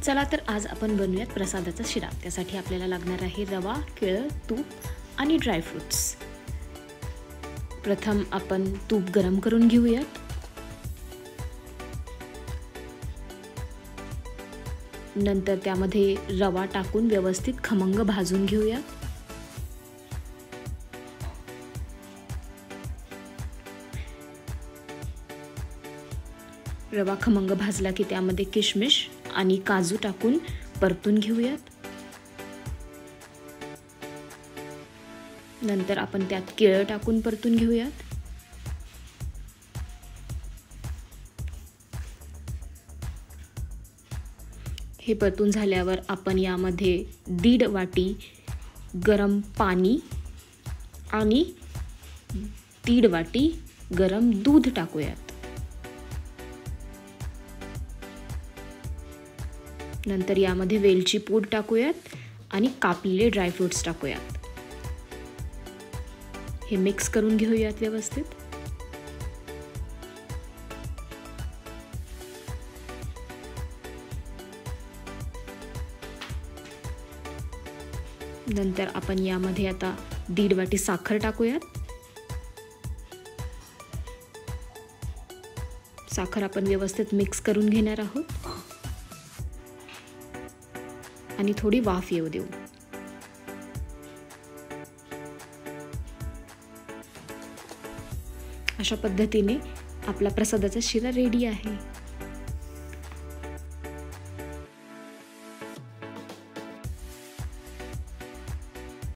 चला तर आज आपण बनवूयात प्रसादाचा शिरा। त्यासाठी आपल्याला लागणार आहे रवा, केळं, तूप आणि ड्रायफ्रुट्स। प्रथम आपण तूप गरम करून घेऊयात। नंतर त्यामध्ये रवा टाकून व्यवस्थित खमंग भाजून घेऊयात। रवा खमंग भाजला की त्यामध्ये किशमिश आणि काजू टाकून परतून घेऊयात। नंतर आपण त्यात केळं टाकून परतून घेऊयात। हे परतून झाल्यावर आपण यामध्ये 1.5 वाटी गरम पाणी आणि 1.5 वाटी गरम दूध टाकूयात। नंतर यामध्ये वेलची पूड टाकूयात आणि कापलेले ड्रायफ्रुट्स टाकूयात। हे मिक्स करून घेऊयात व्यवस्थित। नंतर आपण यामध्ये आता 1.5 वाटी साखर टाकूयात। साखर आपण व्यवस्थित मिक्स करून घेणार आहोत आणि थोडी वाफ येऊ देऊ। अशा पद्धतीने आपला प्रसादाचा शिरा रेडी आहे।